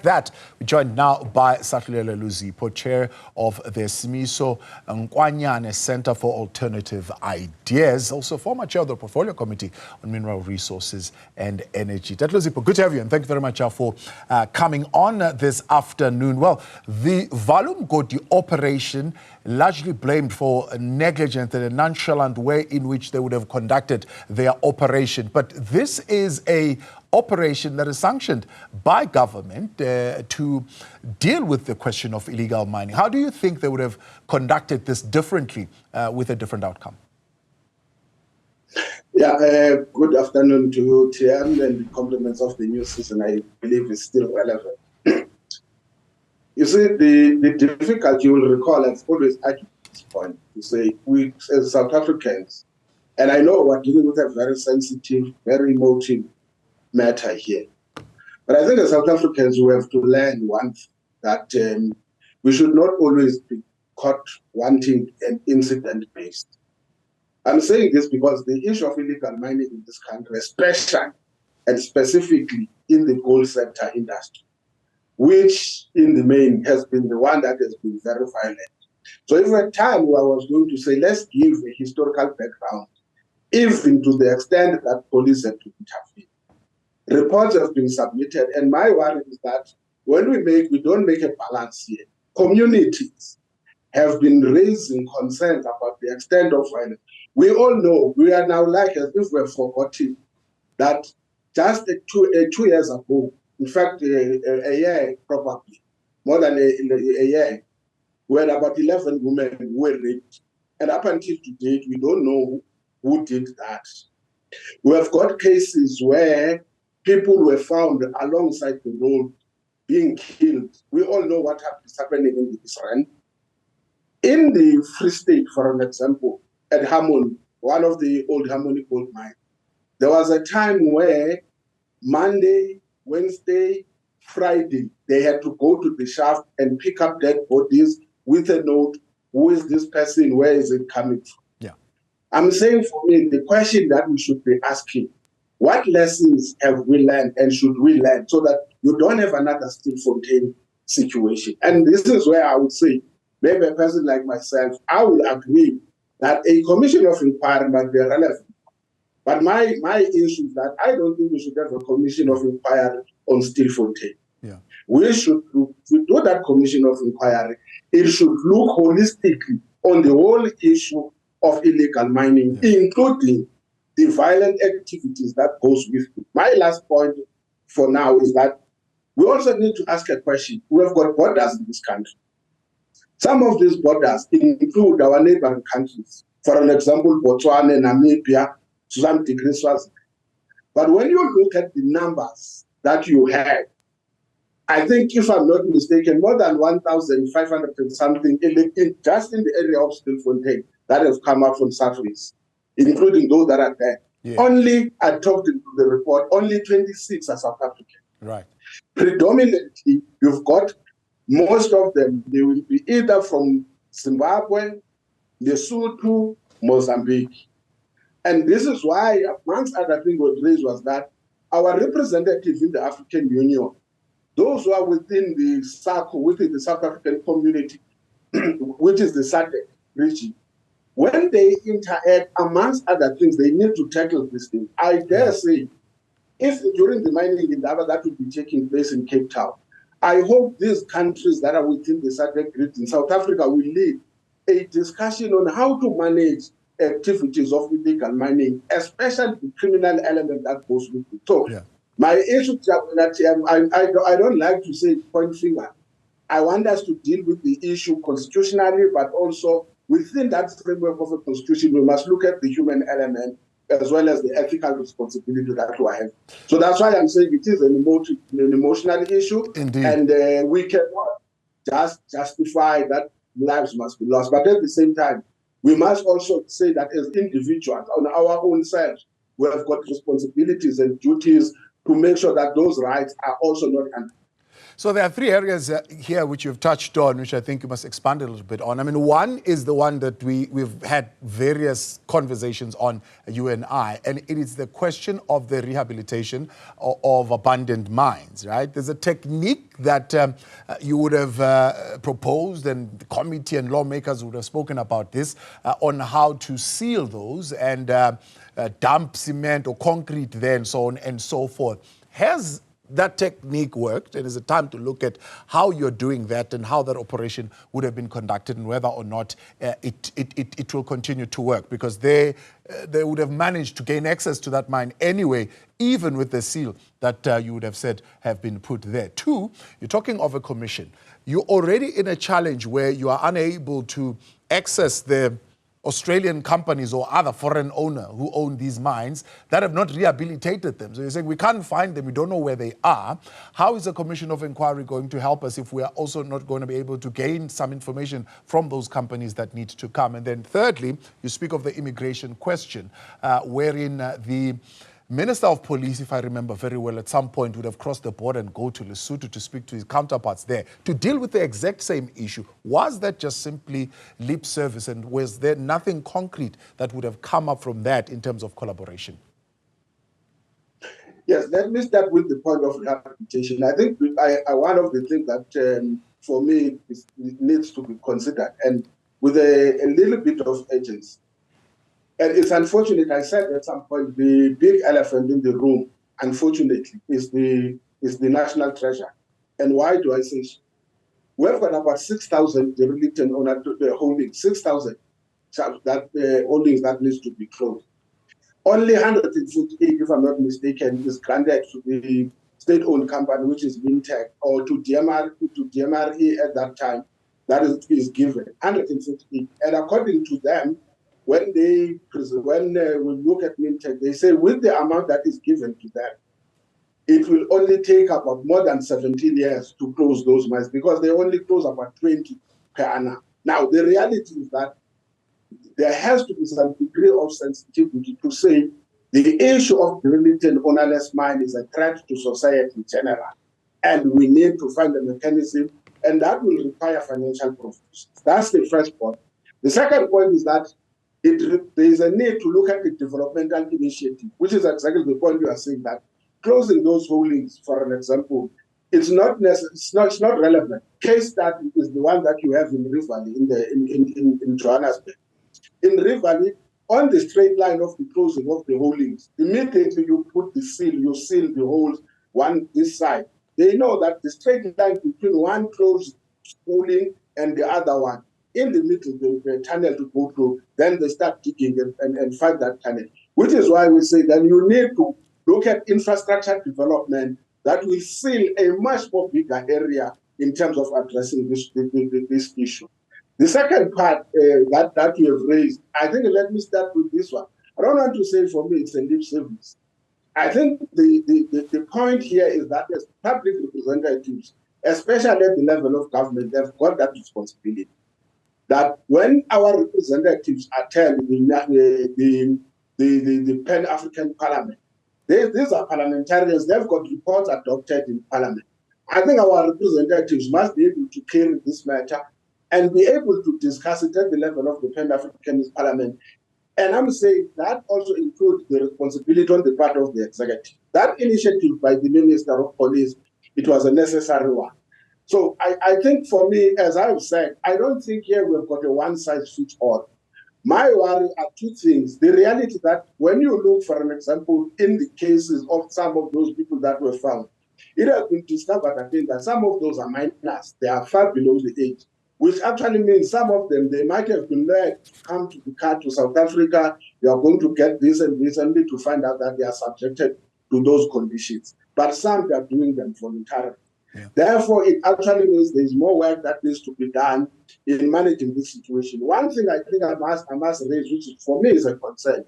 like that, we're joined now by Sahlulele Luzipo, chair of the Simiso Nkwanyana Centre for Alternative Ideas, also former chair of the Portfolio Committee on Mineral Resources and Energy. Dr. Luzipo, good to have you, and thank you very much for coming on this afternoon. Well, the Valumgodi operation largely blamed for negligent and a nonchalant way in which they would have conducted their operation. But this is a operation that is sanctioned by government to deal with the question of illegal mining. How do you think they would have conducted this differently with a different outcome? Yeah, good afternoon to you, Tian, and the compliments of the new season, I believe, is still relevant. You see, the difficulty, you will recall, I've always argued this point, to say we, as South Africans, and I know we're dealing with a very sensitive, very emotive matter here. But I think as South Africans, we have to learn one thing, that we should not always be caught wanting an incident-based. I'm saying this because the issue of illegal mining in this country, especially and specifically in the gold sector industry, which in the main has been the one that has been very violent. So if at a time where I was going to say, let's give a historical background, even to the extent that police had to intervene. Reports have been submitted, and my worry is that when we don't make a balance here. Communities have been raising concerns about the extent of violence. We all know, we are now like as if we've forgotten that just two years ago, in fact, a year probably, more than a year, we had about 11 women who were raped. And up until today, we don't know who did that. We have got cases where people were found alongside the road being killed. We all know what is happening in Israel. In the Free State, for an example, at Harmony, one of the old Harmony gold mines, there was a time where Monday, Wednesday, Friday, they had to go to the shaft and pick up dead bodies with a note, who is this person, where is it coming from? Yeah. I'm saying for me, the question that we should be asking, what lessons have we learned and should we learn so that you don't have another Stilfontein situation? And this is where I would say, maybe a person like myself, I will agree that a commission of inquiry might be relevant. But my issue is that I don't think we should have a commission of inquiry on Stilfontein. Yeah. We should do that commission of inquiry. It should look holistically on the whole issue of illegal mining, including the violent activities that goes with it. My last point for now is that we also need to ask a question. We have got borders in this country. Some of these borders include our neighboring countries. For an example, Botswana, Namibia, to some degree, Swaziland. But when you look at the numbers that you have, I think, if I'm not mistaken, more than 1,500 and something just in the area of Stilfontein that have come up from surface, including those that are there. Yeah. Only, I talked in the report, only 26 are South African. Right. Predominantly, you've got most of them, they will be either from Zimbabwe, Lesotho, Mozambique. And this is why, amongst other things, what raised was that our representatives in the African Union, those who are within the SACO, within the South African community, which is the SADC region, when they interact, amongst other things, they need to tackle this thing. I dare say, if during the mining endeavor that will be taking place in Cape Town, I hope these countries that are within the SADC region, South Africa, will lead a discussion on how to manage activities of illegal mining, especially the criminal element that goes with it. So, my issue that I don't like to say point finger. I want us to deal with the issue constitutionally, but also within that framework of a constitution, we must look at the human element as well as the ethical responsibility that we have. So that's why I'm saying it is an emotional issue. Indeed. And we cannot just justify that lives must be lost. But at the same time, we must also say that as individuals, on our own selves, we have got responsibilities and duties to make sure that those rights are also not under. So there are three areas here which you've touched on, which I think you must expand a little bit on. I mean, one is the one that we've had various conversations on, you and I, and it is the question of the rehabilitation of abandoned mines, right? There's a technique that you would have proposed, and the committee and lawmakers would have spoken about this, on how to seal those and dump cement or concrete there and so on and so forth. Has that technique worked, and is it time to look at how you're doing that and how that operation would have been conducted and whether or not it will continue to work? Because they would have managed to gain access to that mine anyway, even with the seal that you would have said have been put there. Two, you're talking of a commission. You're already in a challenge where you are unable to access the Australian companies or other foreign owners who own these mines that have not rehabilitated them. So you're saying we can't find them, we don't know where they are. How is a commission of inquiry going to help us if we are also not going to be able to gain some information from those companies that need to come? And then thirdly, you speak of the immigration question, wherein the Minister of Police, if I remember very well, at some point would have crossed the border and go to Lesotho to speak to his counterparts there to deal with the exact same issue. Was that just simply lip service, and was there nothing concrete that would have come up from that in terms of collaboration? Yes, let me start with the point of rehabilitation. I think one of the things that, for me, needs to be considered, and with a little bit of urgency. And it's unfortunate, I said at some point, the big elephant in the room, unfortunately, is the national treasure. And why do I say so? We've got about 6,000 derelict and holdings, 6,000 holdings that needs to be closed. Only 148, if I'm not mistaken, is granted to the state-owned company, which is Mintech, or to DMRE at that time. That is given 158. And according to them, when we look at Mintech, they say with the amount that is given to them, it will only take about more than 17 years to close those mines, because they only close about 20 per annum. Now, the reality is that there has to be some degree of sensitivity to say the issue of derelict and ownerless mine is a threat to society in general, and we need to find a mechanism, and that will require financial provisions. That's the first point. The second point is that there is a need to look at the developmental initiative, which is exactly the point you are saying, that closing those holdings, for an example, it's not relevant. Case study is the one that you have in Rift Valley, in Johannesburg. In Rift Valley, on the straight line of the closing of the holdings, immediately you put the seal, you seal the holes, one this side. They know that the straight line between one closed holding and the other one, in the middle, the tunnel to go through, then they start digging and find that tunnel. Which is why we say that you need to look at infrastructure development that will seal a much more bigger area in terms of addressing this issue. The second part that you have raised, I think, let me start with this one. I don't want to say for me it's a lip service. I think the point here is that as public representatives, especially at the level of government, they've got that responsibility. That when our representatives attend the Pan-African Parliament, these are parliamentarians, they've got reports adopted in Parliament. I think our representatives must be able to carry this matter and be able to discuss it at the level of the Pan-African Parliament. And I'm saying that also includes the responsibility on the part of the executive. That initiative by the Minister of Police, it was a necessary one. So I think for me, as I've said, I don't think here we've got a one-size-fits-all. My worry are two things. The reality that when you look, for an example, in the cases of some of those people that were found, it has been discovered, I think, that some of those are minors. They are far below the age, which actually means some of them, they might have been led to come to the car to South Africa. They are going to get this and this, only to find out that they are subjected to those conditions. But some, they are doing them voluntarily. Yeah. Therefore, it actually means there is more work that needs to be done in managing this situation. One thing I think I must raise, which for me is a concern,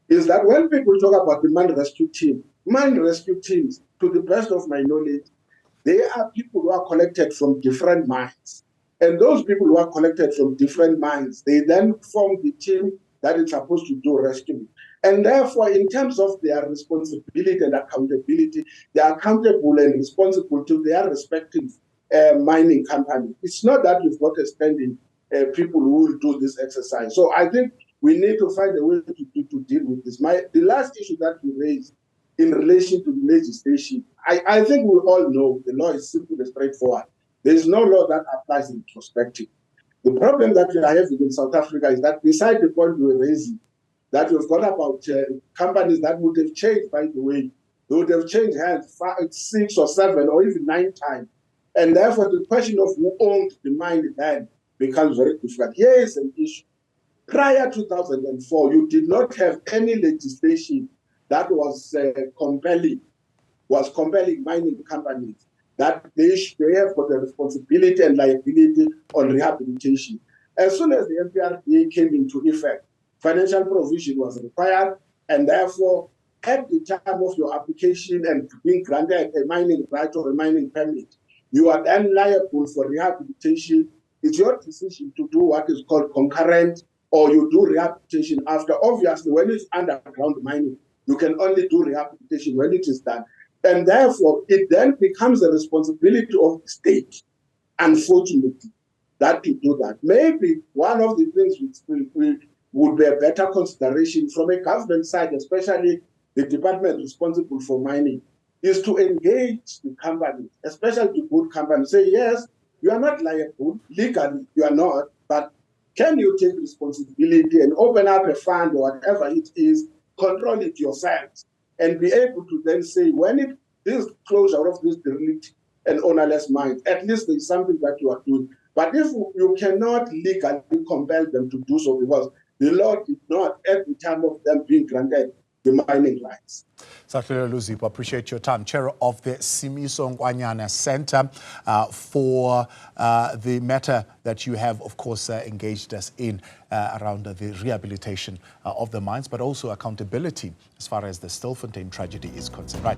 is that when people talk about the mine rescue teams, to the best of my knowledge, they are people who are collected from different mines. And those people who are collected from different mines, they then form the team that is supposed to do rescue. And therefore, in terms of their responsibility and accountability, they are accountable and responsible to their respective mining company. It's not that we've got a standing people who will do this exercise. So I think we need to find a way to deal with this. The last issue that we raised in relation to the legislation, I think we all know the law is simple and straightforward. There is no law that applies in retrospective. The problem that we are having in South Africa is that beside the point we were raising, that we've got about companies that would have changed, by the way, they would have changed hands 5, 6 or 7 or even 9 times. And therefore, the question of who owned the mine then becomes very difficult. Here is an issue. Prior to 2004, you did not have any legislation that was compelling mining companies that they have got the responsibility and liability on rehabilitation. As soon as the MPRDA came into effect, financial provision was required, and therefore, at the time of your application and being granted a mining right or a mining permit, you are then liable for rehabilitation. It's your decision to do what is called concurrent, or you do rehabilitation after. Obviously, when it's underground mining, you can only do rehabilitation when it is done. And therefore, it then becomes a responsibility of the state, unfortunately, that to do that. Maybe one of the things which would be a better consideration from a government side, especially the department responsible for mining, is to engage the companies, especially the good companies, say, yes, you are not liable, legally you are not, but can you take responsibility and open up a fund or whatever it is, control it yourselves, and be able to then say, when this closure of this derelict and ownerless mines, at least there is something that you are doing. But if you cannot legally compel them to do so, because the law did not at the time of them being granted the mining rights. Sahlulele Luzipo, appreciate your time. Chair of the Simiso Nkwanyana Centre, for the matter that you have, of course, engaged us in around the rehabilitation of the mines, but also accountability as far as the Stilfontein tragedy is concerned. Right.